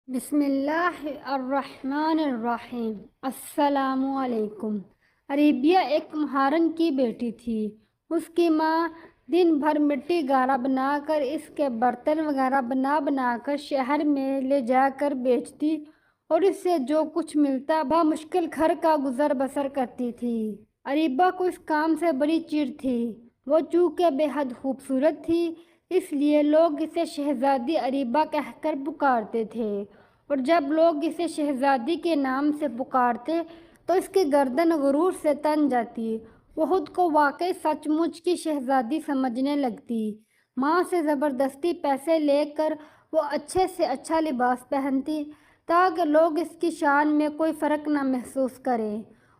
بسم اللہ الرحمن الرحیم۔ السلام علیکم۔ عریبیہ ایک مہارن کی بیٹی تھی۔ اس کی ماں دن بھر مٹی گارا بنا کر اس کے برتن وغیرہ بنا کر شہر میں لے جا کر بیچتی اور اس سے جو کچھ ملتا بمشکل گھر کا گزر بسر کرتی تھی۔ عریبہ کو اس کام سے بڑی چڑ تھی۔ وہ چونکہ بے حد خوبصورت تھی اس لیے لوگ اسے شہزادی عریبہ کہہ کر پکارتے تھے، اور جب لوگ اسے شہزادی کے نام سے پکارتے تو اس کی گردن غرور سے تن جاتی۔ وہ خود کو واقعی سچ مچ کی شہزادی سمجھنے لگتی۔ ماں سے زبردستی پیسے لے کر وہ اچھے سے اچھا لباس پہنتی تاکہ لوگ اس کی شان میں کوئی فرق نہ محسوس کریں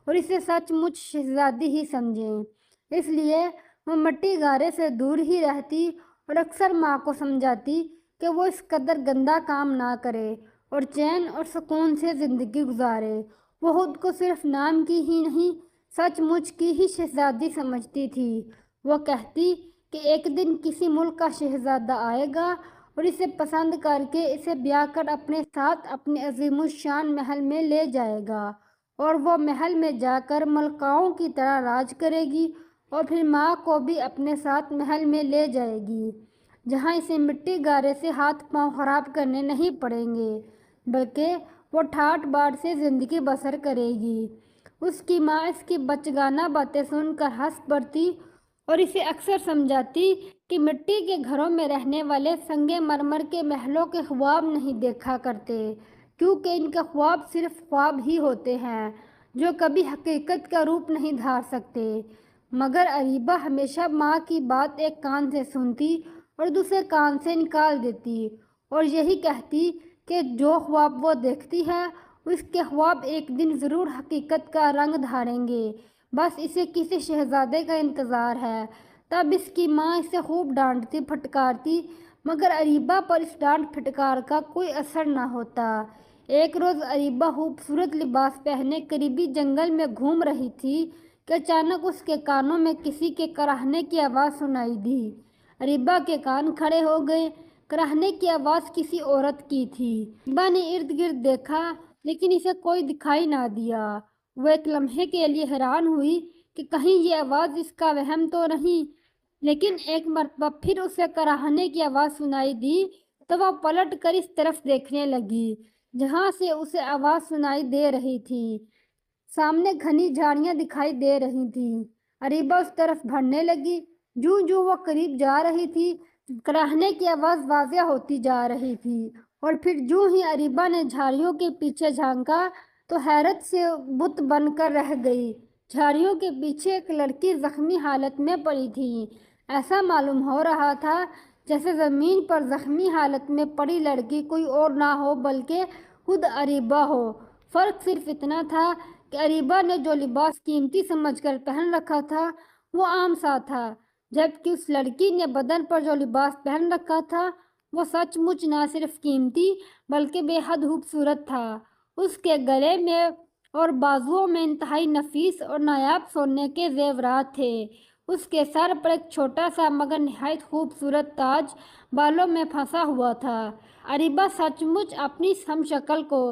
اور اسے سچ مچ شہزادی ہی سمجھیں۔ اس لیے وہ مٹی گارے سے دور ہی رہتی اور اکثر ماں کو سمجھاتی کہ وہ اس قدر گندا کام نہ کرے اور چین اور سکون سے زندگی گزارے۔ وہ خود کو صرف نام کی ہی نہیں سچ مچ کی ہی شہزادی سمجھتی تھی۔ وہ کہتی کہ ایک دن کسی ملک کا شہزادہ آئے گا اور اسے پسند کر کے اسے بیاہ کر اپنے ساتھ اپنے عظیم الشان محل میں لے جائے گا اور وہ محل میں جا کر ملکاؤں کی طرح راج کرے گی اور پھر ماں کو بھی اپنے ساتھ محل میں لے جائے گی، جہاں اسے مٹی گارے سے ہاتھ پاؤں خراب کرنے نہیں پڑیں گے بلکہ وہ ٹھاٹ باٹ سے زندگی بسر کرے گی۔ اس کی ماں اس کی بچگانہ باتیں سن کر ہنس پڑتی اور اسے اکثر سمجھاتی کہ مٹی کے گھروں میں رہنے والے سنگ مرمر کے محلوں کے خواب نہیں دیکھا کرتے، کیونکہ ان کے خواب صرف خواب ہی ہوتے ہیں جو کبھی حقیقت کا روپ نہیں دھار سکتے۔ مگر عریبہ ہمیشہ ماں کی بات ایک کان سے سنتی اور دوسرے کان سے نکال دیتی اور یہی کہتی کہ جو خواب وہ دیکھتی ہے اس کے خواب ایک دن ضرور حقیقت کا رنگ دھاریں گے، بس اسے کسی شہزادے کا انتظار ہے۔ تب اس کی ماں اسے خوب ڈانٹتی پھٹکارتی مگر عریبہ پر اس ڈانٹ پھٹکار کا کوئی اثر نہ ہوتا۔ ایک روز عریبہ خوبصورت لباس پہنے قریبی جنگل میں گھوم رہی تھی کہ اچانک اس کے کانوں میں کسی کے کراہنے کی آواز سنائی دی۔ عریبہ کے کان کھڑے ہو گئے۔ کراہنے کی آواز کسی عورت کی تھی۔ عریبہ نے ارد گرد دیکھا لیکن اسے کوئی دکھائی نہ دیا۔ وہ ایک لمحے کے لیے حیران ہوئی کہ کہیں یہ آواز اس کا وہم تو نہیں، لیکن ایک مرتبہ پھر اسے کراہنے کی آواز سنائی دی تو وہ پلٹ کر اس طرف دیکھنے لگی جہاں سے اسے آواز سنائی دے رہی تھی۔ سامنے گھنی جھاڑیاں دکھائی دے رہی تھیں۔ عریبہ اس طرف بڑھنے لگی۔ جوں جوں وہ قریب جا رہی تھی کراہنے کی آواز واضح ہوتی جا رہی تھی اور پھر جوں ہی عریبہ نے جھاڑیوں کے پیچھے جھانکا تو حیرت سے بت بن کر رہ گئی۔ جھاڑیوں کے پیچھے ایک لڑکی زخمی حالت میں پڑی تھی۔ ایسا معلوم ہو رہا تھا جیسے زمین پر زخمی حالت میں پڑی لڑکی کوئی اور نہ ہو بلکہ خود عریبہ ہو۔ فرق صرف اتنا تھا کہ عریبہ نے جو لباس قیمتی سمجھ کر پہن رکھا تھا وہ عام سا تھا، جبکہ اس لڑکی نے بدن پر جو لباس پہن رکھا تھا وہ سچ مچ نہ صرف قیمتی بلکہ بے حد خوبصورت تھا۔ اس کے گلے میں اور بازوؤں میں انتہائی نفیس اور نایاب سونے کے زیورات تھے۔ اس کے سر پر ایک چھوٹا سا مگر نہایت خوبصورت تاج بالوں میں پھنسا ہوا تھا۔ عریبہ سچ مچ اپنی ہم شکل کو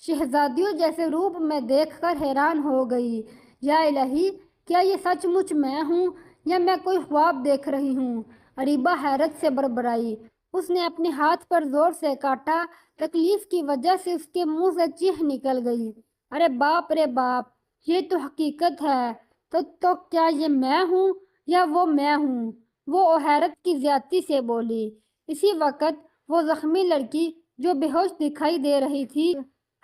شہزادیوں جیسے روپ میں دیکھ کر حیران ہو گئی۔ یا الہی، کیا یہ سچ مچ میں ہوں یا میں کوئی خواب دیکھ رہی ہوں؟ عریبہ حیرت سے بڑبڑائی۔ اس نے اپنے ہاتھ پر زور سے کاٹا۔ تکلیف کی وجہ سے اس کے منہ سے چیخ نکل گئی، ارے باپ رے باپ، یہ تو حقیقت ہے، تو کیا یہ میں ہوں یا وہ میں ہوں؟ وہ حیرت کی زیادتی سے بولی۔ اسی وقت وہ زخمی لڑکی جو بے ہوش دکھائی دے رہی تھی،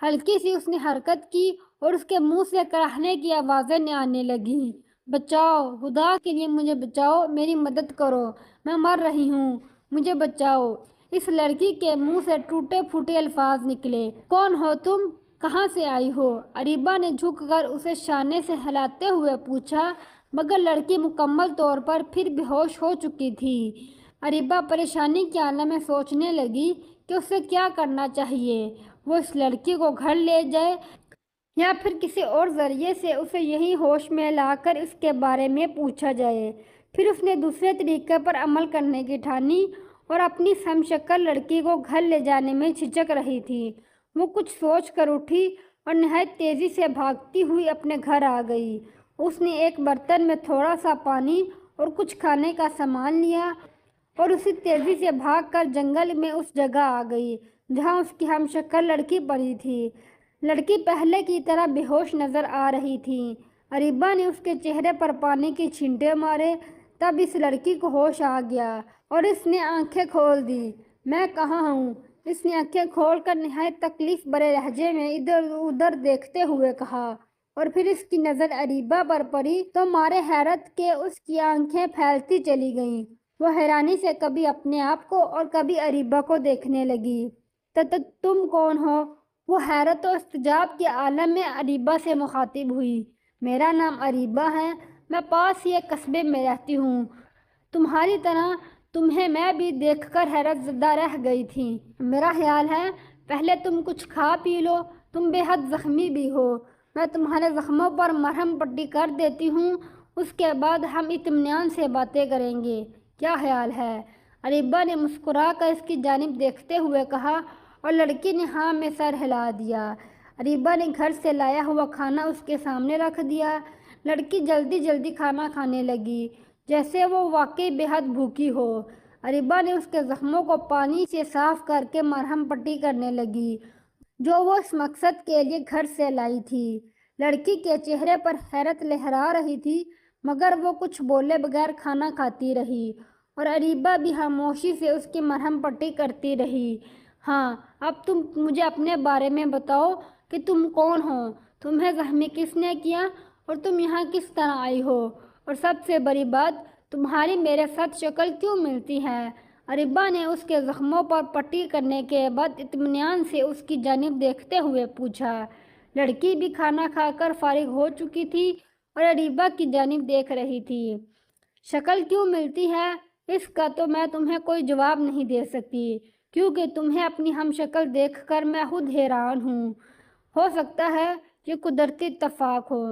ہلکی سی اس نے حرکت کی اور اس کے منہ سے کراہنے کی آوازیں آنے لگیں، بچاؤ، خدا کے لیے مجھے بچاؤ، میری مدد کرو، میں مر رہی ہوں، مجھے بچاؤ۔ اس لڑکی کے منہ سے ٹوٹے پھوٹے الفاظ نکلے، کون ہو تم؟ کہاں سے آئی ہو؟ عریبہ نے جھک کر اسے شانے سے ہلاتے ہوئے پوچھا مگر لڑکی مکمل طور پر پھر بے ہوش ہو چکی تھی۔ عریبہ پریشانی کے عالم میں سوچنے لگی کہ اسے کیا کرنا چاہیے۔ وہ اس لڑکی کو گھر لے جائے یا پھر کسی اور ذریعے سے اسے یہیں ہوش میں لا کر اس کے بارے میں پوچھا جائے۔ پھر اس نے دوسرے طریقے پر عمل کرنے کی ٹھانی اور اپنی ہم شکل لڑکی کو گھر لے جانے میں جھجک رہی تھی۔ وہ کچھ سوچ کر اٹھی اور نہایت تیزی سے بھاگتی ہوئی اپنے گھر آ گئی۔ اس نے ایک برتن میں تھوڑا سا پانی اور کچھ کھانے کا سامان لیا اور اسی تیزی سے بھاگ کر جنگل میں اس جگہ آ گئی جہاں اس کی ہم شکل لڑکی پڑی تھی۔ لڑکی پہلے کی طرح بے ہوش نظر آ رہی تھی۔ اریبہ نے اس کے چہرے پر پانی کی چھینٹے مارے، تب اس لڑکی کو ہوش آ گیا اور اس نے آنکھیں کھول دی۔ میں کہاں ہوں؟ اس نے آنکھیں کھول کر نہایت تکلیف بھرے لہجے میں ادھر ادھر دیکھتے ہوئے کہا، اور پھر اس کی نظر اریبہ پر پڑی تو مارے حیرت کے اس کی آنکھیں پھیلتی چلی گئیں۔ وہ حیرانی سے کبھی اپنے آپ کو اور کبھی اریبہ کو دیکھنے لگی۔ تم کون ہو؟ وہ حیرت و استعجاب کے عالم میں اریبہ سے مخاطب ہوئی۔ میرا نام اریبہ ہے، میں پاس ہی ایک قصبے میں رہتی ہوں۔ تمہاری طرح تمہیں میں بھی دیکھ کر حیرت زدہ رہ گئی تھی۔ میرا خیال ہے پہلے تم کچھ کھا پی لو، تم بے حد زخمی بھی ہو۔ میں تمہارے زخموں پر مرہم پٹی کر دیتی ہوں، اس کے بعد ہم اطمینان سے باتیں کریں گے، کیا خیال ہے؟ اریبہ نے مسکرا کر اس کی جانب دیکھتے ہوئے کہا اور لڑکی نے ہاں میں سر ہلا دیا۔ اریبہ نے گھر سے لایا ہوا کھانا اس کے سامنے رکھ دیا۔ لڑکی جلدی جلدی کھانا کھانے لگی جیسے وہ واقعی بے حد بھوکی ہو۔ اریبہ نے اس کے زخموں کو پانی سے صاف کر کے مرہم پٹی کرنے لگی جو وہ اس مقصد کے لیے گھر سے لائی تھی۔ لڑکی کے چہرے پر حیرت لہرا رہی تھی مگر وہ کچھ بولے بغیر کھانا کھاتی رہی اور اریبہ بھی خاموشی سے اس کی مرہم پٹی کرتی رہی۔ ہاں، اب تم مجھے اپنے بارے میں بتاؤ کہ تم کون ہو، تمہیں زخمی کس نے کیا اور تم یہاں کس طرح آئی ہو، اور سب سے بڑی بات تمہاری میرے ساتھ شکل کیوں ملتی ہے؟ اریبہ نے اس کے زخموں پر پٹی کرنے کے بعد اطمینان سے اس کی جانب دیکھتے ہوئے پوچھا۔ لڑکی بھی کھانا کھا کر فارغ ہو چکی تھی اور اریبہ کی جانب دیکھ رہی تھی۔ شکل کیوں ملتی ہے اس کا تو میں تمہیں کوئی جواب نہیں دے سکتی کیونکہ تمہیں اپنی ہم شکل دیکھ کر میں خود حیران ہوں۔ ہو سکتا ہے یہ قدرتی اتفاق ہو۔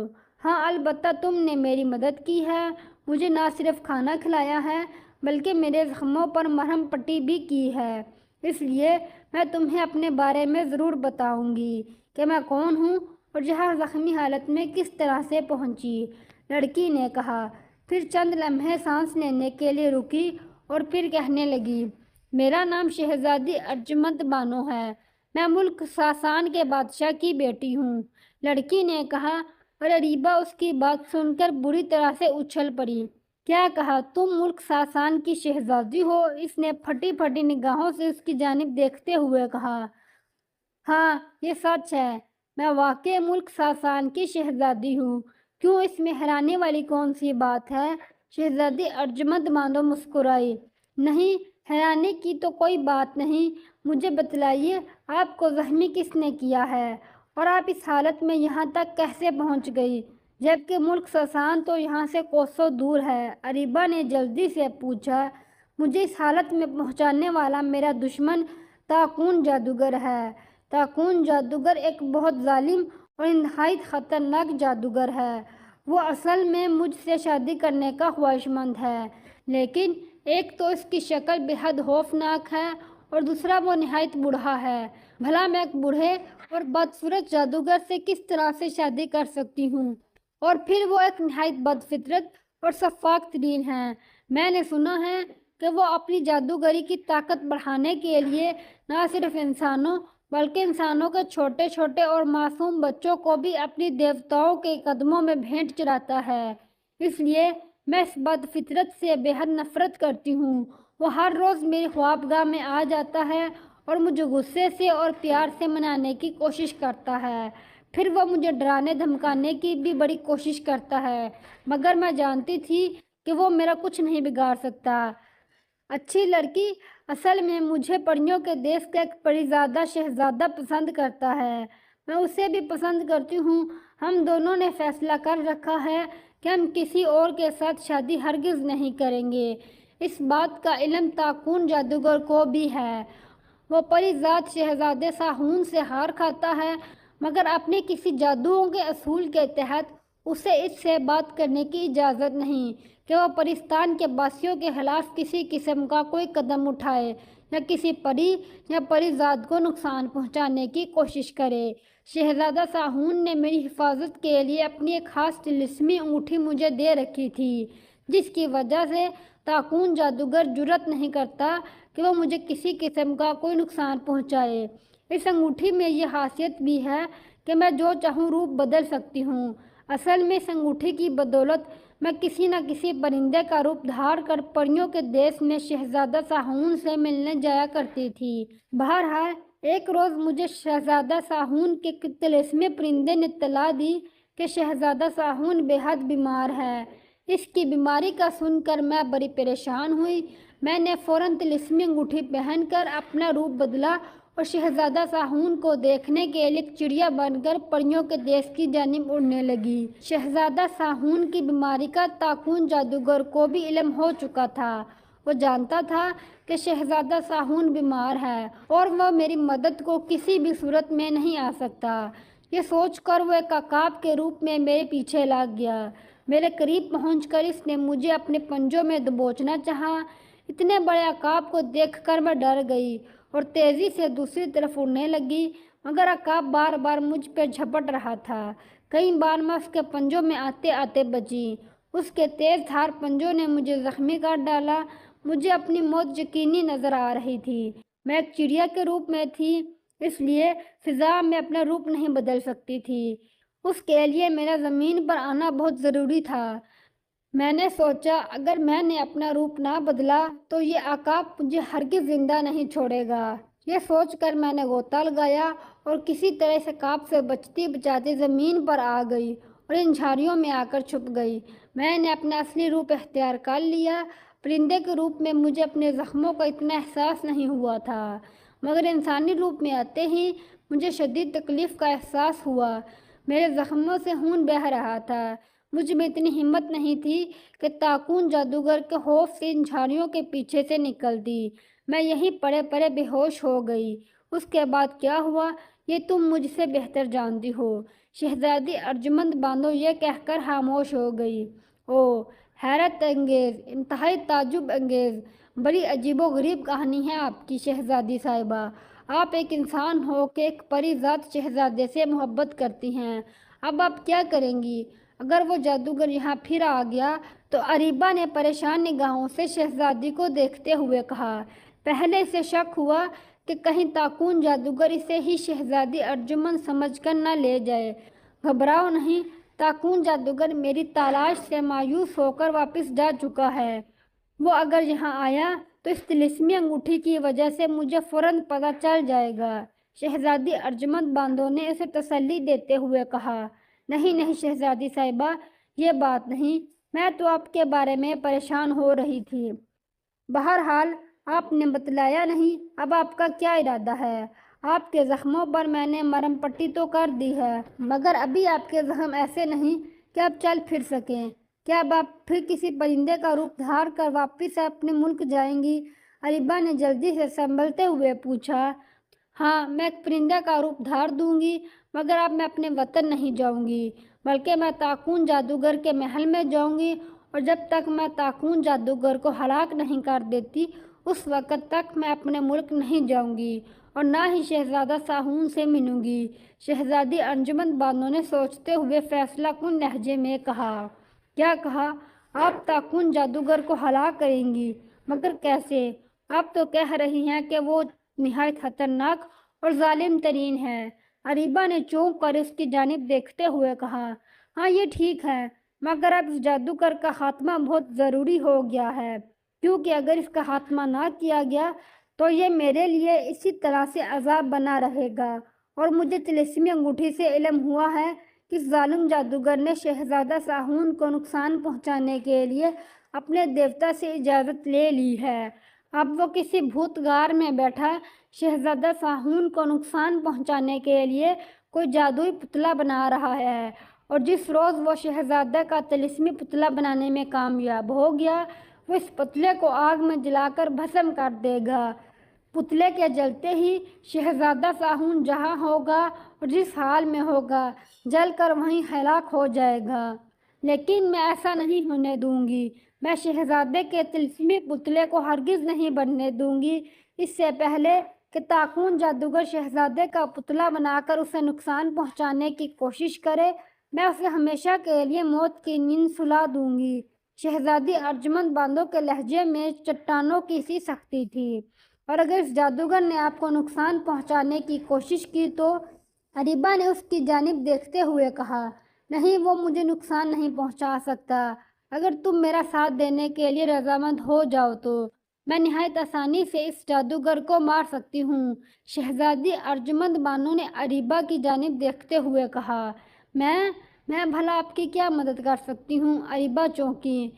ہاں، البتہ تم نے میری مدد کی ہے، مجھے نہ صرف کھانا کھلایا ہے بلکہ میرے زخموں پر مرہم پٹی بھی کی ہے۔ اس لیے میں تمہیں اپنے بارے میں ضرور بتاؤں گی کہ میں کون ہوں اور یہاں زخمی حالت میں کس طرح سے پہنچی، لڑکی نے کہا۔ پھر چند لمحے سانس لینے کے لیے رکی اور پھر کہنے لگی، میرا نام شہزادی ارجمند بانو ہے، میں ملک ساسان کے بادشاہ کی بیٹی ہوں، لڑکی نے کہا اور اریبہ اس کی بات سن کر بری طرح سے اچھل پڑی۔ کیا کہا؟ تم ملک ساسان کی شہزادی ہو؟ اس نے پھٹی پھٹی نگاہوں سے اس کی جانب دیکھتے ہوئے کہا۔ ہاں، یہ سچ ہے، میں واقعی ملک ساسان کی شہزادی ہوں۔ کیوں، اس میں حیرانی والی کون سی بات ہے؟ شہزادی ارجمند بانو مسکرائی۔ نہیں، حیرانی کی تو کوئی بات نہیں، مجھے بتلائیے آپ کو زخمی کس نے کیا ہے اور آپ اس حالت میں یہاں تک کیسے پہنچ گئی جبکہ ملک ساسان تو یہاں سے کوسوں دور ہے؟ اریبہ نے جلدی سے پوچھا۔ مجھے اس حالت میں پہنچانے والا میرا دشمن طاقون جادوگر ہے۔ طاقون جادوگر ایک بہت ظالم اور انتہائی خطرناک جادوگر ہے۔ وہ اصل میں مجھ سے شادی کرنے کا خواہشمند ہے، لیکن ایک تو اس کی شکل بے حد خوفناک ہے اور دوسرا وہ نہایت بوڑھا ہے۔ بھلا میں ایک بوڑھے اور بدصورت جادوگر سے کس طرح سے شادی کر سکتی ہوں؟ اور پھر وہ ایک نہایت بد فطرت اور سفاک ترین ہے۔ میں نے سنا ہے کہ وہ اپنی جادوگری کی طاقت بڑھانے کے لیے نہ صرف انسانوں بلکہ انسانوں کے چھوٹے چھوٹے اور معصوم بچوں کو بھی اپنی دیوتاؤں کے قدموں میں بھیٹ چڑھاتا ہے۔ اس لیے میں اس بد فطرت سے بے حد نفرت کرتی ہوں۔ وہ ہر روز میری خوابگاہ میں آ جاتا ہے اور مجھے غصے سے اور پیار سے منانے کی کوشش کرتا ہے، پھر وہ مجھے ڈرانے دھمکانے کی بھی بڑی کوشش کرتا ہے، مگر میں جانتی تھی کہ وہ میرا کچھ نہیں بگاڑ سکتا۔ اچھی لڑکی، اصل میں مجھے پریوں کے دیش کا ایک پریزادہ شہزادہ پسند کرتا ہے، میں اسے بھی پسند کرتی ہوں۔ ہم دونوں نے فیصلہ کر رکھا ہے کہ ہم کسی اور کے ساتھ شادی ہرگز نہیں کریں گے۔ اس بات کا علم طاقون جادوگر کو بھی ہے۔ وہ پریزاد شہزادے ساہون سے ہار کھاتا ہے مگر اپنے کسی جادوؤں کے اصول کے تحت اسے اس سے بات کرنے کی اجازت نہیں کہ وہ پرستان کے باسیوں کے خلاف کسی قسم کا کوئی قدم اٹھائے یا کسی پری یا پریزاد کو نقصان پہنچانے کی کوشش کرے۔ شہزادہ ساہون نے میری حفاظت کے لیے اپنی ایک خاص طلسمی انگوٹھی مجھے دے رکھی تھی، جس کی وجہ سے طاقون جادوگر جرأت نہیں کرتا کہ وہ مجھے کسی قسم کا کوئی نقصان پہنچائے۔ اس انگوٹھی میں یہ خاصیت بھی ہے کہ میں جو چاہوں روپ بدل سکتی ہوں۔ اصل میں اس انگوٹھی کی بدولت میں کسی نہ کسی پرندے کا روپ دھار کر پریوں کے دیش میں شہزادہ ساہون سے ملنے جایا کرتی تھی۔ بہرحال ایک روز مجھے شہزادہ ساہون کے طلسمی پرندے نے اطلاع دی کہ شہزادہ ساہون بے حد بیمار ہے۔ اس کی بیماری کا سن کر میں بڑی پریشان ہوئی۔ میں نے فوراً طلسمی انگوٹھی پہن کر اپنا روپ بدلا اور شہزادہ ساہون کو دیکھنے کے لیے ایک چڑیا بن کر پریوں کے دیش کی جانب اڑنے لگی۔ شہزادہ ساہون کی بیماری کا طاقون جادوگر کو بھی علم ہو چکا تھا۔ وہ جانتا تھا کہ شہزادہ ساہون بیمار ہے اور وہ میری مدد کو کسی بھی صورت میں نہیں آ سکتا۔ یہ سوچ کر وہ ایک عقاب کے روپ میں میرے پیچھے لگ گیا۔ میرے قریب پہنچ کر اس نے مجھے اپنے پنجوں میں دبوچنا چاہا۔ اتنے بڑے عقاب کو دیکھ کر میں ڈر گئی اور تیزی سے دوسری طرف اڑنے لگی، مگر عقاب بار بار مجھ پہ جھپٹ رہا تھا۔ کئی بار میں اس کے پنجوں میں آتے آتے بچی۔ اس کے تیز دھار پنجوں نے مجھے زخمی کر ڈالا۔ مجھے اپنی موت یقینی نظر آ رہی تھی۔ میں ایک چڑیا کے روپ میں تھی، اس لیے فضا میں اپنا روپ نہیں بدل سکتی تھی۔ اس کے لیے میرا زمین پر آنا بہت ضروری تھا۔ میں نے سوچا اگر میں نے اپنا روپ نہ بدلا تو یہ عقاب مجھے ہرگز زندہ نہیں چھوڑے گا۔ یہ سوچ کر میں نے غوطہ لگایا اور کسی طرح اس عقاب سے بچتی بچاتی زمین پر آ گئی اور ان جھاڑیوں میں آ کر چھپ گئی۔ میں نے اپنا اصلی روپ اختیار کر لیا۔ پرندے کے روپ میں مجھے اپنے زخموں کا اتنا احساس نہیں ہوا تھا، مگر انسانی روپ میں آتے ہی مجھے شدید تکلیف کا احساس ہوا۔ میرے زخموں سے خون بہہ رہا تھا۔ مجھ میں اتنی ہمت نہیں تھی کہ طاقون جادوگر کے خوف سے ان جھاڑیوں کے پیچھے سے نکلتی۔ میں یہیں پڑے پڑے بے ہوش ہو گئی۔ اس کے بعد کیا ہوا یہ تم مجھ سے بہتر جانتی ہو۔ شہزادی ارجمند بانو یہ کہہ کر خاموش ہو گئی۔ اوہ، حیرت انگیز، انتہائی تعجب انگیز، بڑی عجیب و غریب کہانی ہے آپ کی شہزادی صاحبہ۔ آپ ایک انسان ہو کہ ایک پری ذات شہزادے سے محبت کرتی ہیں۔ اب آپ کیا کریں گی؟ اگر وہ جادوگر یہاں پھر آ گیا تو اریبہ نے پریشان نگاہوں سے شہزادی کو دیکھتے ہوئے کہا۔ پہلے اسے شک ہوا کہ کہیں طاقون جادوگر اسے ہی شہزادی ارجمند سمجھ کر نہ لے جائے۔ گھبراؤ نہیں، طاقون جادوگر میری تلاش سے مایوس ہو کر واپس جا چکا ہے۔ وہ اگر یہاں آیا تو اس طلسمی انگوٹھی کی وجہ سے مجھے فوراً پتہ چل جائے گا۔ شہزادی ارجمند باندو نے اسے تسلی دیتے ہوئے کہا۔ نہیں نہیں شہزادی صاحبہ، یہ بات نہیں، میں تو آپ کے بارے میں پریشان ہو رہی تھی۔ بہرحال آپ نے بتلایا نہیں، اب آپ کا کیا ارادہ ہے؟ آپ کے زخموں پر میں نے مرہم پٹی تو کر دی ہے، مگر ابھی آپ کے زخم ایسے نہیں کہ آپ چل پھر سکیں۔ کیا اب آپ پھر کسی پرندے کا روپ دھار کر واپس اپنے ملک جائیں گی؟ اریبہ نے جلدی سے سنبھلتے ہوئے پوچھا۔ ہاں، میں ایک پرندے کا روپ دھار دوں گی، مگر اب میں اپنے وطن نہیں جاؤں گی، بلکہ میں طاقون جادوگر کے محل میں جاؤں گی، اور جب تک میں طاقون جادوگر کو ہلاک نہیں کر دیتی اس وقت تک میں اپنے ملک نہیں جاؤں گی اور نہ ہی شہزادہ ساہون سے ملوں گی۔ شہزادی ارجمند بانو نے سوچتے ہوئے فیصلہ کن لہجے میں کہا۔ کیا کہا؟ آپ طاقون جادوگر کو ہلاک کریں گی؟ مگر کیسے؟ آپ تو کہہ رہی ہیں کہ وہ نہایت خطرناک اور ظالم ترین ہے۔ اریبہ نے چونک کر اس کی جانب دیکھتے ہوئے کہا۔ ہاں یہ ٹھیک ہے، مگر اب اس جادوگر کا خاتمہ بہت ضروری ہو گیا ہے، کیونکہ اگر اس کا خاتمہ نہ کیا گیا تو یہ میرے لیے اسی طرح سے عذاب بنا رہے گا، اور مجھے طلسمی انگوٹھی سے علم ہوا ہے کہ ظالم جادوگر نے شہزادہ ساہون کو نقصان پہنچانے کے لیے اپنے دیوتا سے اجازت لے لی ہے۔ اب وہ کسی بھوتگار میں بیٹھا شہزادہ ساہون کو نقصان پہنچانے کے لیے کوئی جادوئی پتلا بنا رہا ہے، اور جس روز وہ شہزادہ کا طلسمی پتلا بنانے میں کامیاب ہو گیا وہ اس پتلے کو آگ میں جلا کر بھسم کر دے گا۔ پتلے کے جلتے ہی شہزادہ ساہون جہاں ہوگا اور جس حال میں ہوگا جل کر وہیں ہلاک ہو جائے گا۔ لیکن میں ایسا نہیں ہونے دوں گی۔ میں شہزادے کے طلسمی پتلے کو ہرگز نہیں بننے دوں گی۔ اس سے پہلے کہ طاقون جادوگر شہزادے کا پتلا بنا کر اسے نقصان پہنچانے کی کوشش کرے، میں اسے ہمیشہ کے لیے موت کی نیند سلا دوں گی۔ شہزادی ارجمند باندوں کے لہجے میں چٹانوں کی سی سختی تھی۔ اور اگر اس جادوگر نے آپ کو نقصان پہنچانے کی کوشش کی تو؟ اریبہ نے اس کی جانب دیکھتے ہوئے کہا، نہیں، وہ مجھے نقصان نہیں پہنچا سکتا۔ اگر تم میرا ساتھ دینے کے لیے رضامند ہو جاؤ تو میں نہایت آسانی سے اس جادوگر کو مار سکتی ہوں۔ شہزادی ارجمند بانو نے اریبہ کی جانب دیکھتے ہوئے کہا، میں بھلا آپ کی کیا مدد کر سکتی ہوں؟ اریبہ چونکی۔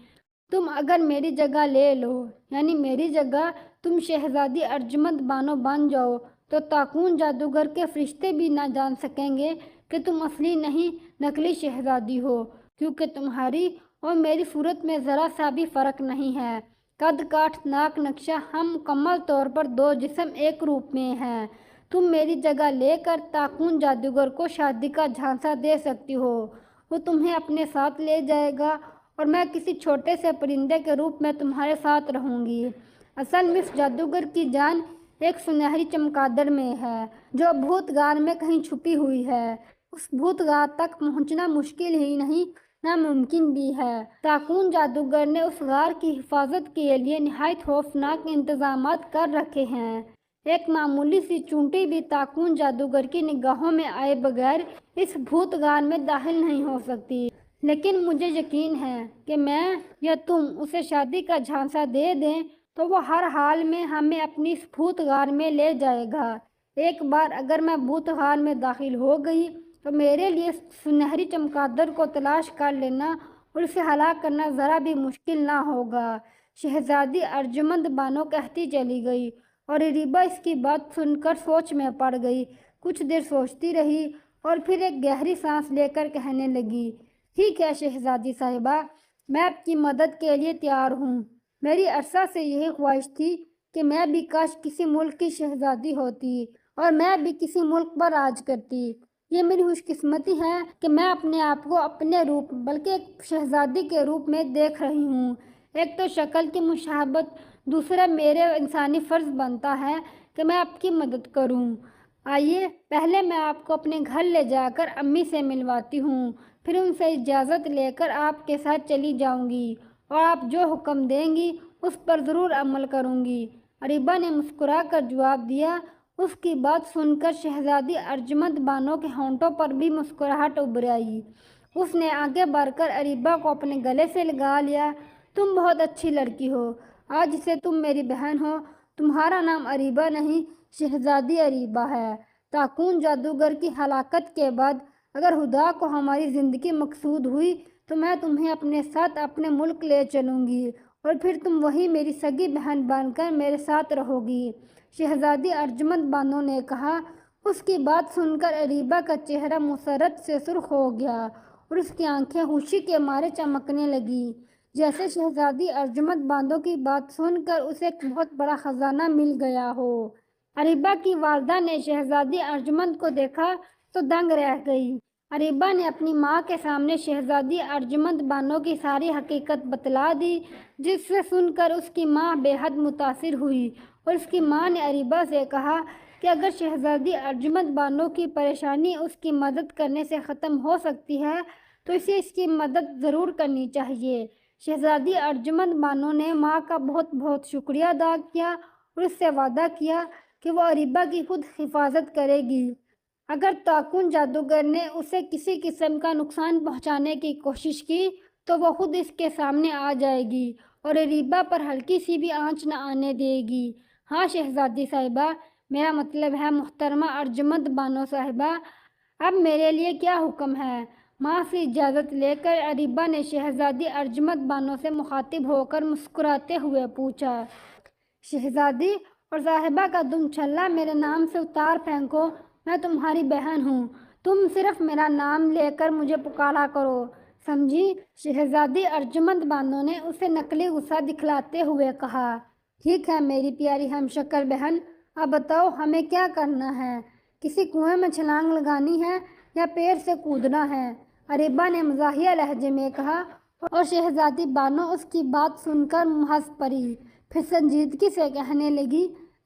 تم اگر میری جگہ لے لو، یعنی میری جگہ تم شہزادی ارجمند بانو بن جاؤ، تو طاقون جادوگر کے فرشتے بھی نہ جان سکیں گے کہ تم اصلی نہیں نقلی شہزادی ہو، کیونکہ تمہاری اور میری صورت میں ذرا سا بھی فرق نہیں ہے۔ قد کاٹ ناک نقشہ ہم مکمل طور پر دو جسم ایک روپ میں ہیں۔ تم میری جگہ لے کر طاقون جادوگر کو شادی کا جھانسا دے سکتی ہو، وہ تمہیں اپنے ساتھ لے جائے گا اور میں کسی چھوٹے سے پرندے کے روپ میں تمہارے ساتھ رہوں گی۔ اصل میں اس جادوگر کی جان ایک سنہری چمگادڑ میں ہے جو بھوت غار میں کہیں چھپی ہوئی ہے۔ اس بھوت غار تک پہنچنا مشکل ہی نہیں، ناممکن بھی ہے۔ طاقون جادوگر نے اس غار کی حفاظت کے لیے نہایت خوفناک انتظامات کر رکھے ہیں۔ ایک معمولی سی چونٹی بھی طاقون جادوگر کی نگاہوں میں آئے بغیر اس بھوت غار میں داخل نہیں ہو سکتی۔ لیکن مجھے یقین ہے کہ میں یا تم اسے شادی کا جھانسا دے دیں تو وہ ہر حال میں ہمیں اپنی اس بھوت غار میں لے جائے گا۔ ایک بار اگر میں بھوت غار میں داخل ہو گئی تو میرے لیے سنہری چمگادڑ کو تلاش کر لینا اور اسے ہلاک کرنا ذرا بھی مشکل نہ ہوگا۔ شہزادی ارجمند بانو کہتی چلی گئی اور اریبہ اس کی بات سن کر سوچ میں پڑ گئی۔ کچھ دیر سوچتی رہی اور پھر ایک گہری سانس لے کر کہنے لگی، ٹھیک ہے شہزادی صاحبہ، میں آپ کی مدد کے لیے تیار ہوں۔ میری عرصہ سے یہی خواہش تھی کہ میں بھی کاش کسی ملک کی شہزادی ہوتی اور میں بھی کسی ملک پر راج کرتی۔ یہ میری خوش قسمتی ہے کہ میں اپنے آپ کو اپنے روپ بلکہ ایک شہزادی کے روپ میں دیکھ رہی ہوں۔ ایک تو شکل کی مشابہت، دوسرا میرے انسانی فرض بنتا ہے کہ میں آپ کی مدد کروں۔ آئیے پہلے میں آپ کو اپنے گھر لے جا کر امی سے ملواتی ہوں، پھر ان سے اجازت لے کر آپ کے ساتھ چلی جاؤں گی اور آپ جو حکم دیں گی اس پر ضرور عمل کروں گی۔ اریبہ نے مسکرا کر جواب دیا۔ اس کی بات سن کر شہزادی ارجمند بانو کے ہونٹوں پر بھی مسکراہٹ ابھر آئی۔ اس نے آگے بڑھ کر اریبہ کو اپنے گلے سے لگا لیا۔ تم بہت اچھی لڑکی ہو، آج سے تم میری بہن ہو۔ تمہارا نام اریبہ نہیں، شہزادی اریبہ ہے۔ طاقون جادوگر کی ہلاکت کے بعد اگر خدا کو ہماری زندگی مقصود ہوئی تو میں تمہیں اپنے ساتھ اپنے ملک لے چلوں گی اور پھر تم وہی میری سگی بہن بن کر میرے ساتھ رہو گی، شہزادی ارجمند بانو نے کہا۔ اس کی بات سن کر اریبہ کا چہرہ مسرت سے سرخ ہو گیا اور اس کی آنکھیں خوشی کے مارے چمکنے لگیں، جیسے شہزادی ارجمند بانو کی بات سن کر اسے ایک بہت بڑا خزانہ مل گیا ہو۔ اریبہ کی والدہ نے شہزادی ارجمند کو دیکھا تو دنگ رہ گئی۔ اریبہ نے اپنی ماں کے سامنے شہزادی ارجمند بانو کی ساری حقیقت بتلا دی، جس سے سن کر اس کی ماں بے حد متاثر ہوئی اور اس کی ماں نے اریبہ سے کہا کہ اگر شہزادی ارجمند بانو کی پریشانی اس کی مدد کرنے سے ختم ہو سکتی ہے تو اسے اس کی مدد ضرور کرنی چاہیے۔ شہزادی ارجمند بانو نے ماں کا بہت بہت شکریہ ادا کیا اور اس سے وعدہ کیا کہ وہ اریبہ کی خود حفاظت کرے گی۔ اگر طاقون جادوگر نے اسے کسی قسم کا نقصان پہنچانے کی کوشش کی تو وہ خود اس کے سامنے آ جائے گی اور اریبہ پر ہلکی سی بھی آنچ نہ آنے دے گی۔ ہاں شہزادی صاحبہ، میرا مطلب ہے محترمہ ارجمند بانو صاحبہ، اب میرے لیے کیا حکم ہے؟ ماں سے اجازت لے کر اریبہ نے شہزادی ارجمند بانو سے مخاطب ہو کر مسکراتے ہوئے پوچھا، شہزادی اور صاحبہ کا دم چھلا میرے نام سے اتار پھینکو، میں تمہاری بہن ہوں، تم صرف میرا نام لے کر مجھے پکارا کرو، سمجھی؟ شہزادی ارجمند بانو نے اسے نقلی غصہ دکھلاتے ہوئے کہا، ٹھیک ہے میری پیاری ہم شکل بہن، اب بتاؤ ہمیں کیا کرنا ہے؟ کسی کنویں میں چھلانگ لگانی ہے یا پیڑ سے کودنا ہے؟ اریبہ نے مزاحیہ لہجے میں کہا اور شہزادی بانو اس کی بات سن کر ہنس پڑی، پھر سنجیدگی سے کہنے لگی،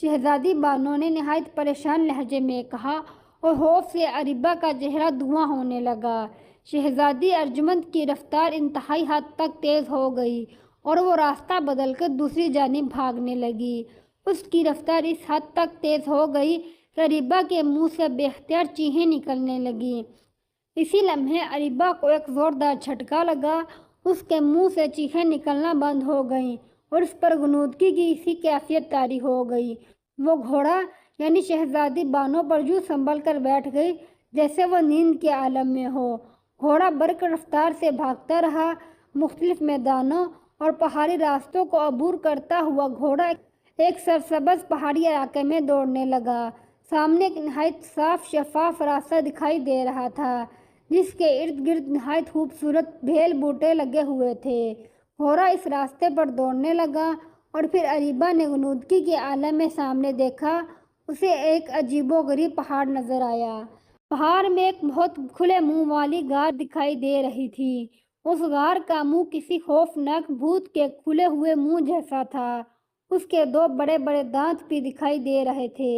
شہزادی بانو نے نہایت پریشان لہجے میں کہا اور خوف سے اریبہ کا چہرہ دھواں ہونے لگا۔ شہزادی ارجمند کی رفتار انتہائی حد تک تیز ہو گئی اور وہ راستہ بدل کر دوسری جانب بھاگنے لگی۔ اس کی رفتار اس حد تک تیز ہو گئی کہ اریبہ کے منہ سے بے اختیار چیخیں نکلنے لگیں۔ اسی لمحے اریبہ کو ایک زوردار جھٹکا لگا، اس کے منہ سے چیخیں نکلنا بند ہو گئیں اور اس پر غنودگی کی اسی کیفیت طاری ہو گئی۔ وہ گھوڑا یعنی شہزادی بانو پر یوں سنبھل کر بیٹھ گئی جیسے وہ نیند کے عالم میں ہو۔ گھوڑا برق رفتار سے بھاگتا رہا۔ مختلف میدانوں اور پہاڑی راستوں کو عبور کرتا ہوا گھوڑا ایک سرسبز پہاڑی علاقے میں دوڑنے لگا۔ سامنے ایک نہایت صاف شفاف راستہ دکھائی دے رہا تھا جس کے ارد گرد نہایت خوبصورت بیل بوٹے لگے ہوئے تھے۔ گھوڑا اس راستے پر دوڑنے لگا اور پھر اریبہ نے غنودگی کے عالم میں سامنے دیکھا۔ اسے ایک عجیب و غریب پہاڑ نظر آیا۔ پہاڑ میں ایک بہت کھلے منہ والی غار دکھائی دے رہی تھی۔ اس غار کا منہ کسی خوفناک بھوت کے کھلے ہوئے منہ جیسا تھا۔ اس کے دو بڑے بڑے دانت بھی دکھائی دے رہے تھے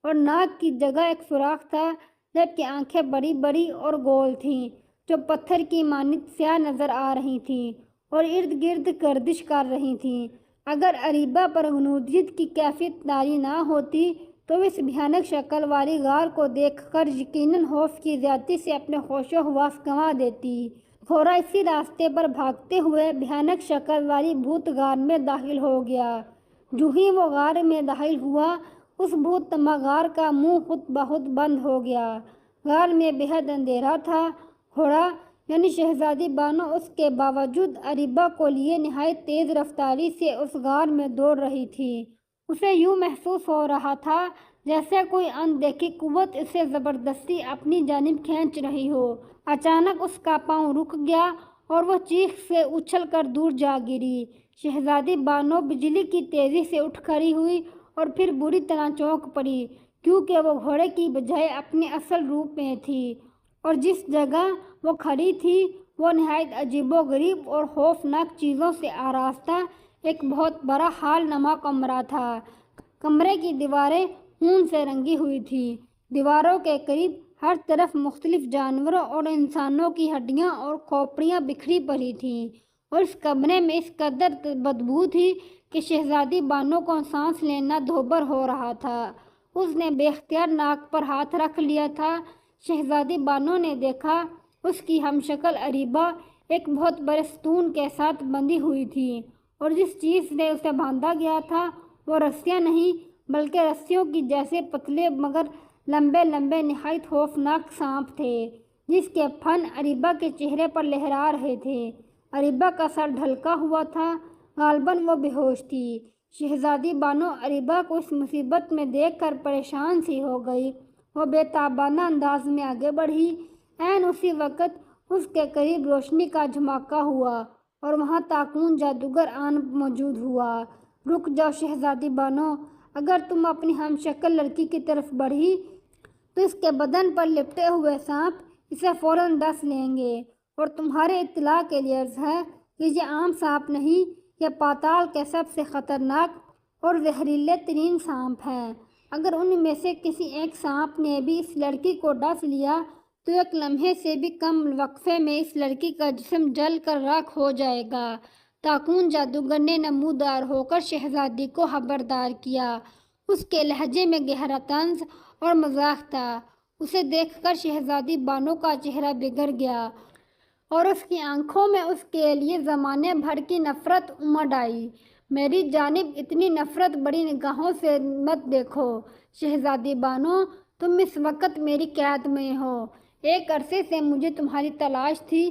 اور ناک کی جگہ ایک سوراخ تھا، جبکہ آنکھیں بڑی بڑی اور گول تھیں جو پتھر کی مانند سیاہ نظر آ رہی تھیں اور ارد گرد گردش کر رہی تھیں۔ اگر اریبہ پر غنودگی کی کیفیت طاری نہ ہوتی تو اس بھیانک شکل والی غار کو دیکھ کر یقیناً خوف کی زیادتی سے اپنے ہوش و حواس گنوا دیتی۔ گھوڑا اسی راستے پر بھاگتے ہوئے بھیانک شکل والی بھوت غار میں داخل ہو گیا۔ جو ہی وہ غار میں داخل ہوا، اس بھوت نما غار کا منہ خود بخود بند ہو گیا۔ غار میں بے حد اندھیرا تھا۔ گھوڑا یعنی شہزادی بانو اس کے باوجود اریبہ کو لیے نہایت تیز رفتاری سے اس غار میں دوڑ رہی تھی۔ اسے یوں محسوس ہو رہا تھا جیسے کوئی اندیکھی قوت اسے زبردستی اپنی جانب کھینچ رہی ہو۔ اچانک اس کا پاؤں رک گیا اور وہ چیخ سے اچھل کر دور جا گری۔ شہزادی بانو بجلی کی تیزی سے اٹھ کھڑی ہوئی اور پھر بری طرح چونک پڑی، کیونکہ وہ گھوڑے کی بجائے اپنے اصل روپ میں تھی اور جس جگہ وہ کھڑی تھی وہ نہایت عجیب و غریب اور خوفناک چیزوں سے آراستہ ایک بہت بڑا ہال نما کمرہ تھا۔ کمرے کی دیواریں خون سے رنگی ہوئی تھیں۔ دیواروں کے قریب ہر طرف مختلف جانوروں اور انسانوں کی ہڈیاں اور کھوپڑیاں بکھری پڑی تھیں اور اس کمرے میں اس قدر بدبو تھی کہ شہزادی بانو کو سانس لینا دھوبر ہو رہا تھا۔ اس نے بے اختیار ناک پر ہاتھ رکھ لیا تھا۔ شہزادی بانو نے دیکھا اس کی ہم شکل اریبہ ایک بہت بڑے ستون کے ساتھ بندھی ہوئی تھی اور جس چیز سے اسے باندھا گیا تھا وہ رسیاں نہیں بلکہ رسیوں کی جیسے پتلے مگر لمبے لمبے نہایت خوفناک سانپ تھے جس کے پھن اریبہ کے چہرے پر لہرا رہے تھے۔ اریبہ کا سر ڈھلکا ہوا تھا، غالباً وہ بے ہوش تھی۔ شہزادی بانو اریبہ کو اس مصیبت میں دیکھ کر پریشان سی ہو گئی۔ وہ بے تابانہ انداز میں آگے بڑھی۔ عین اسی وقت اس کے قریب روشنی کا جھماکا ہوا اور وہاں طاقون جادوگر آن موجود ہوا۔ رک جاؤ شہزادی بانو، اگر تم اپنی ہم شکل لڑکی کی طرف بڑھی تو اس کے بدن پر لپٹے ہوئے سانپ اسے فوراً ڈس لیں گے، اور تمہارے اطلاع کے لیے عرض ہے کہ یہ عام سانپ نہیں، یہ پاتال کے سب سے خطرناک اور زہریلے ترین سانپ ہیں۔ اگر ان میں سے کسی ایک سانپ نے بھی اس لڑکی کو ڈس لیا تو ایک لمحے سے بھی کم وقفے میں اس لڑکی کا جسم جل کر راکھ ہو جائے گا۔ طاقون جادوگر نے نمودار ہو کر شہزادی کو خبردار کیا۔ اس کے لہجے میں گہرا طنز اور مذاق تھا۔ اسے دیکھ کر شہزادی بانو کا چہرہ بگڑ گیا اور اس کی آنکھوں میں اس کے لیے زمانے بھر کی نفرت امڈ آئی۔ میری جانب اتنی نفرت بڑی نگاہوں سے مت دیکھو شہزادی بانو، تم اس وقت میری قید میں ہو۔ ایک عرصے سے مجھے تمہاری تلاش تھی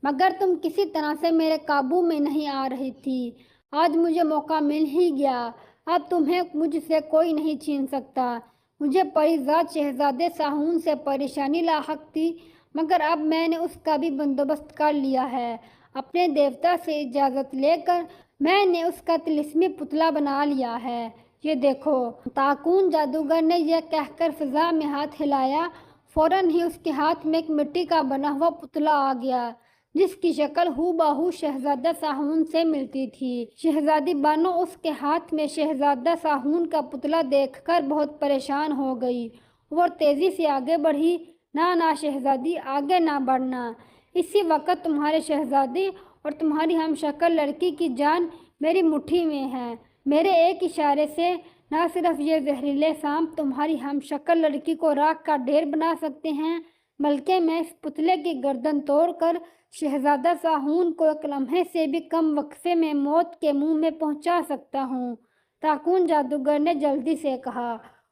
مگر تم کسی طرح سے میرے قابو میں نہیں آ رہی تھی۔ آج مجھے موقع مل ہی گیا۔ اب تمہیں مجھ سے کوئی نہیں چھین سکتا۔ مجھے پری ذات شہزادے ساہون سے پریشانی لاحق تھی مگر اب میں نے اس کا بھی بندوبست کر لیا ہے۔ اپنے دیوتا سے اجازت لے کر میں نے اس کا طلسمی پتلا بنا لیا ہے، یہ دیکھو۔ طاقون جادوگر نے یہ کہہ کر فضا میں ہاتھ ہلایا۔ فوراً ہی اس کے ہاتھ میں ایک مٹی کا بنا ہوا پتلا آ گیا جس کی شکل ہو بہو شہزادہ ساہون سے ملتی تھی۔ شہزادی بانو اس کے ہاتھ میں شہزادہ ساہون کا پتلا دیکھ کر بہت پریشان ہو گئی اور تیزی سے آگے بڑھی۔ نہ شہزادی، آگے نہ بڑھنا، اسی وقت تمہارے شہزادے اور تمہاری ہم شکل لڑکی کی جان میری مٹھی میں ہے۔ میرے ایک اشارے سے نہ صرف یہ زہریلے سانپ تمہاری ہم شکل لڑکی کو راکھ کا ڈھیر بنا سکتے ہیں، بلکہ میں اس پتلے کی گردن توڑ کر شہزادہ ساہون کو ایک لمحے سے بھی کم وقفے میں موت کے منہ میں پہنچا سکتا ہوں، تاکون جادوگر نے جلدی سے کہا،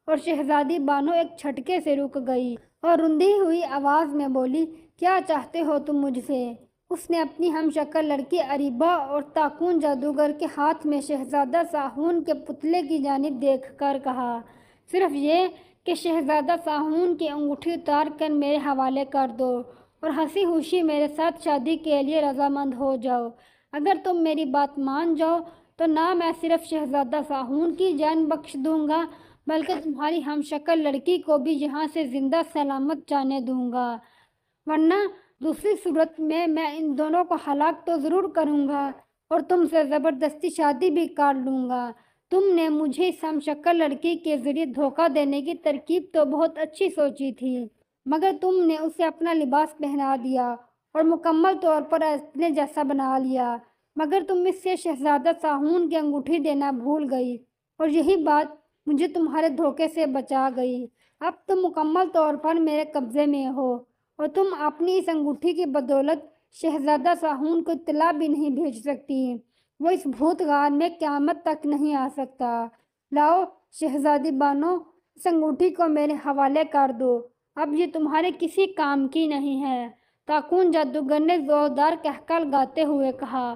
اور شہزادی بانو ایک جھٹکے سے رک گئی اور رندی ہوئی آواز میں بولی، کیا چاہتے ہو تم مجھ سے؟ اس نے اپنی ہم شکل لڑکی اریبا اور تاکون جادوگر کے ہاتھ میں شہزادہ ساہون کے پتلے کی جانب دیکھ کر کہا، صرف یہ کہ شہزادہ ساہون کی انگوٹھی اتار کر میرے حوالے کر دو اور ہنسی خوشی میرے ساتھ شادی کے لیے رضامند ہو جاؤ۔ اگر تم میری بات مان جاؤ تو نہ میں صرف شہزادہ ساہون کی جان بخش دوں گا، بلکہ تمہاری ہم شکل لڑکی کو بھی یہاں سے زندہ سلامت جانے دوں گا، ورنہ دوسری صورت میں ان دونوں کو ہلاک تو ضرور کروں گا اور تم سے زبردستی شادی بھی کر لوں گا۔ تم نے مجھے اس ہم شکل لڑکی کے ذریعے دھوکہ دینے کی ترکیب تو بہت اچھی سوچی تھی، مگر تم نے اسے اپنا لباس پہنا دیا اور مکمل طور پر اپنے جیسا بنا لیا، مگر تم اس سے شہزادہ ساہون کی انگوٹھی دینا بھول گئی اور یہی بات مجھے تمہارے دھوکے سے بچا گئی۔ اب تم مکمل طور پر میرے قبضے میں ہو اور تم اپنی اس انگوٹھی کی بدولت شہزادہ ساہون کو اطلاع بھی نہیں بھیج سکتی، وہ اس بھوت غار میں قیامت تک نہیں آ سکتا۔ لاؤ شہزادی بانو، اس انگوٹھی کو میرے حوالے کر دو، اب یہ تمہارے کسی کام کی نہیں ہے، تاکون جادوگر نے زوردار کہکہ لگاتے ہوئے کہا،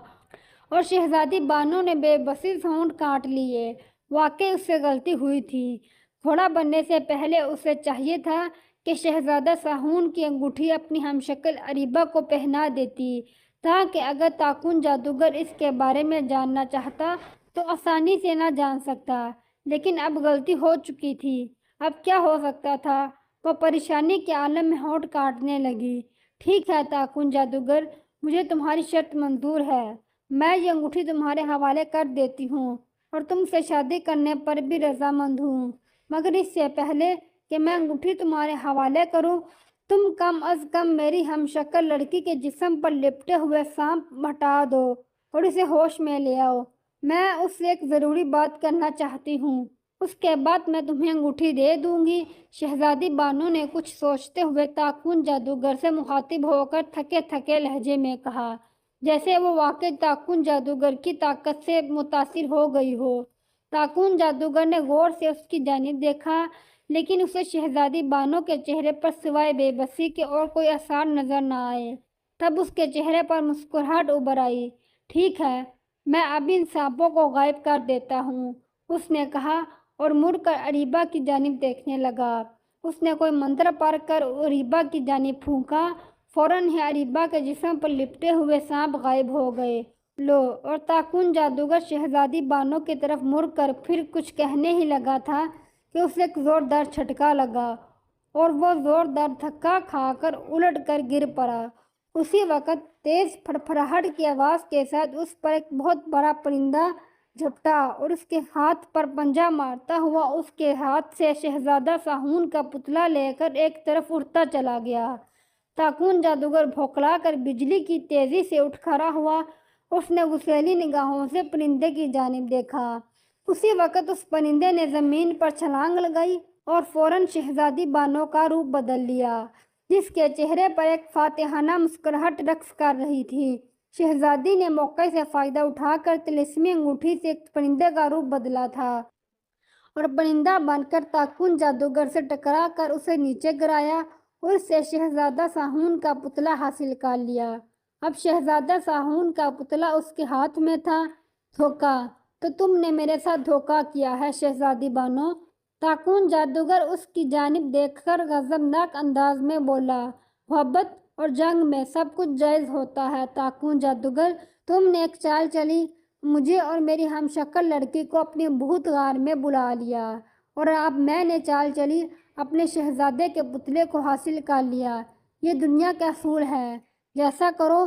اور شہزادی بانو نے بے بسی سے ہونٹ کاٹ لیے۔ واقعی اس سے غلطی ہوئی تھی، گھوڑا بننے سے پہلے اسے چاہیے تھا کہ شہزادہ ساہون کی انگوٹھی اپنی ہم شکل اریبا کو پہنا دیتی، تاکہ اگر تاکون جادوگر اس کے بارے میں جاننا چاہتا تو آسانی سے نہ جان سکتا، لیکن اب غلطی ہو چکی تھی، اب کیا ہو سکتا تھا؟ وہ پریشانی کے عالم میں ہونٹ کاٹنے لگی۔ ٹھیک ہے تاکون جادوگر، مجھے تمہاری شرط منظور ہے، میں یہ انگوٹھی تمہارے حوالے کر دیتی ہوں اور تم سے شادی کرنے پر بھی رضامند ہوں، مگر اس سے پہلے کہ میں انگوٹھی تمہارے حوالے کروں، تم کم از کم میری ہم شکل لڑکی کے جسم پر لپٹے ہوئے سانپ ہٹا دو اور اسے ہوش میں لے آؤ۔ میں اس سے ایک ضروری بات کرنا چاہتی ہوں، اس کے بعد میں تمہیں انگوٹھی دے دوں گی۔ شہزادی بانو نے کچھ سوچتے ہوئے تاکون جادوگر سے مخاطب ہو کر تھکے تھکے لہجے میں کہا، جیسے وہ واقعی تاکون جادوگر کی طاقت سے متاثر ہو گئی ہو۔ تاکون جادوگر نے غور سے اس کی جانب دیکھا، لیکن اسے شہزادی بانو کے چہرے پر سوائے بے بسی کے اور کوئی اثر نظر نہ آئے۔ تب اس کے چہرے پر مسکراہٹ ابھر آئی۔ ٹھیک ہے، میں ابھی ان سانپوں کو غائب کر دیتا ہوں، اس نے کہا اور مڑ کر اریبا کی جانب دیکھنے لگا۔ اس نے کوئی منتر پڑھ کر اریبا کی جانب پھونکا، فوراً ہی اریبا کے جسم پر لپٹے ہوئے سانپ غائب ہو گئے۔ لو، اور تاکون جادوگر شہزادی بانو کی طرف مڑ کر پھر کچھ کہنے ہی لگا تھا کہ اسے ایک زوردار جھٹکا لگا اور وہ زوردار دھکا کھا کر الٹ کر گر پڑا۔ اسی وقت تیز پھڑپھڑاہٹ کی آواز کے ساتھ اس پر ایک بہت بڑا پرندہ جھپٹا اور اس کے ہاتھ پر پنجہ مارتا ہوا اس کے ہاتھ سے شہزادہ ساہون کا پتلا لے کر ایک طرف اڑتا چلا گیا۔ تاکون جادوگر بھوکلا کر بجلی کی تیزی سے اٹھ کھڑا ہوا، اس نے غصیلی نگاہوں سے پرندے کی جانب دیکھا۔ اسی وقت اس پرندے نے زمین پر چھلانگ لگائی اور فوراً شہزادی بانو کا روپ بدل لیا، جس کے چہرے پر ایک فاتحانہ مسکراہٹ رقص کر رہی تھی۔ شہزادی نے موقع سے فائدہ اٹھا کر طلسمی انگوٹھی سے ایک پرندے کا روپ بدلا تھا اور پرندہ بن کر تاکون جادوگر سے ٹکرا کر اسے نیچے گرایا اور اس سے شہزادہ ساہون کا پتلا حاصل کر لیا۔ اب شہزادہ ساہون کا پتلا اس کے ہاتھ میں تھا۔ دھوکہ! تو تم نے میرے ساتھ دھوکہ کیا ہے شہزادی بانو، تاکون جادوگر اس کی جانب دیکھ کر غضبناک انداز میں بولا۔ محبت اور جنگ میں سب کچھ جائز ہوتا ہے تاکون جادوگر، تم نے ایک چال چلی، مجھے اور میری ہم شکل لڑکی کو اپنی بھوت غار میں بلا لیا، اور اب میں نے چال چلی، اپنے شہزادے کے پتلے کو حاصل کر لیا۔ یہ دنیا کا اصول ہے، جیسا کرو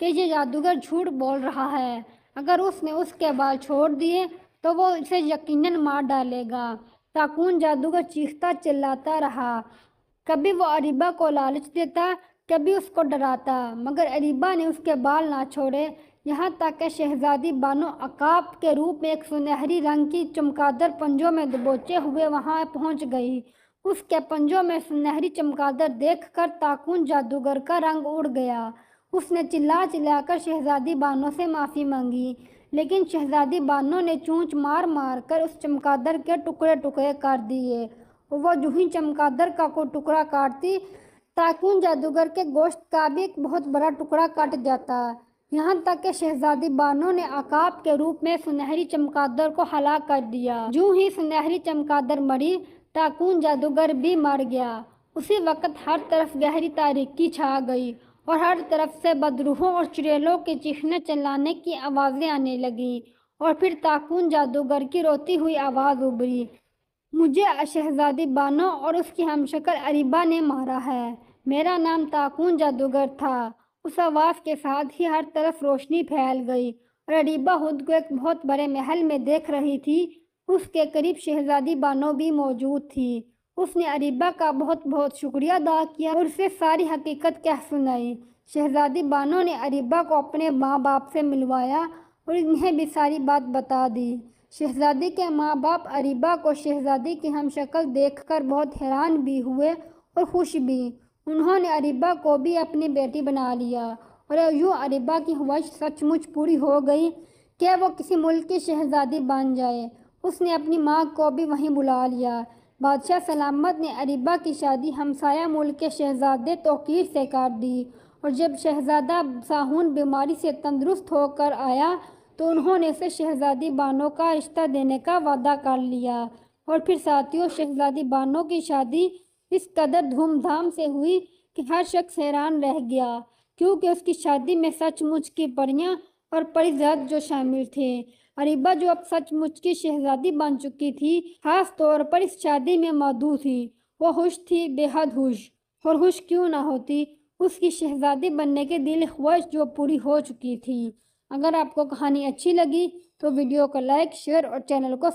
کہ یہ جادوگر جھوٹ بول رہا ہے، اگر اس نے اس کے بال چھوڑ دیے تو وہ اسے یقیناً مار ڈالے گا۔ طاقون جادوگر چیختا چلاتا رہا، کبھی وہ اریبہ کو لالچ دیتا، کبھی اس کو ڈراتا، مگر اریبہ نے اس کے بال نہ چھوڑے، یہاں تک کہ شہزادی بانو عقاب کے روپ میں ایک سنہری رنگ کی چمگادڑ پنجوں میں دبوچے ہوئے وہاں پہنچ گئی۔ اس کے پنجوں میں سنہری چمگادڑ دیکھ کر طاقون جادوگر کا رنگ اڑ گیا۔ اس نے چلا چلا کر شہزادی بانو سے معافی مانگی، لیکن شہزادی بانو نے چونچ مار مار کر اس چمگادڑ کے ٹکڑے ٹکڑے کر دیے۔ وہ جو ہی چمگادڑ کا کوئی ٹکڑا کاٹتی، طاقون جادوگر کے گوشت کا بھی ایک بہت بڑا ٹکڑا کٹ جاتا، یہاں تک کہ شہزادی بانو نے عقاب کے روپ میں سنہری چمگادڑ کو ہلاک کر دیا۔ جو ہی سنہری چمگادڑ مری، طاقون جادوگر بھی مر گیا۔ اسی وقت ہر طرف گہری تاریکی چھا گئی اور ہر طرف سے بدروحوں اور چڑیلوں کے چیخنے چلانے کی آوازیں آنے لگیں، اور پھر طاقون جادوگر کی روتی ہوئی آواز ابھری، مجھے شہزادی بانو اور اس کی ہمشکل اریبہ نے مارا ہے، میرا نام طاقون جادوگر تھا۔ اس آواز کے ساتھ ہی ہر طرف روشنی پھیل گئی اور اریبہ خود کو ایک بہت بڑے محل میں دیکھ رہی تھی۔ اس کے قریب شہزادی بانو بھی موجود تھی۔ اس نے اریبہ کا بہت بہت شکریہ ادا کیا اور اسے ساری حقیقت کہہ سنائی۔ شہزادی بانو نے اریبہ کو اپنے ماں باپ سے ملوایا اور انہیں بھی ساری بات بتا دی۔ شہزادی کے ماں باپ اریبہ کو شہزادی کی ہم شکل دیکھ کر بہت حیران بھی ہوئے اور خوش بھی۔ انہوں نے اریبہ کو بھی اپنی بیٹی بنا لیا اور یوں اریبہ کی خواہش سچ مچ پوری ہو گئی کہ وہ کسی ملک کی شہزادی بن جائے۔ اس نے اپنی ماں کو بھی وہیں بلا لیا۔ بادشاہ سلامت نے اریبہ کی شادی ہمسایہ ملک کے شہزادے توقیر سے کر دی، اور جب شہزادہ ساہون بیماری سے تندرست ہو کر آیا تو انہوں نے اسے شہزادی بانو کا رشتہ دینے کا وعدہ کر لیا۔ اور پھر ساتھیوں، شہزادی بانو کی شادی اس قدر دھوم دھام سے ہوئی کہ ہر شخص حیران رہ گیا، کیونکہ اس کی شادی میں سچ مچ کی پریاں اور پری زاد جو شامل تھے۔ اریبہ جو اب سچ مچ کی شہزادی بن چکی تھی، خاص طور پر اس شادی میں مدعو تھی۔ وہ خوش تھی، بے حد خوش، اور خوش کیوں نہ ہوتی، اس کی شہزادی بننے کی دلی خواہش جو پوری ہو چکی تھی۔ اگر آپ کو کہانی اچھی لگی تو ویڈیو کو لائک، شیئر اور چینل کو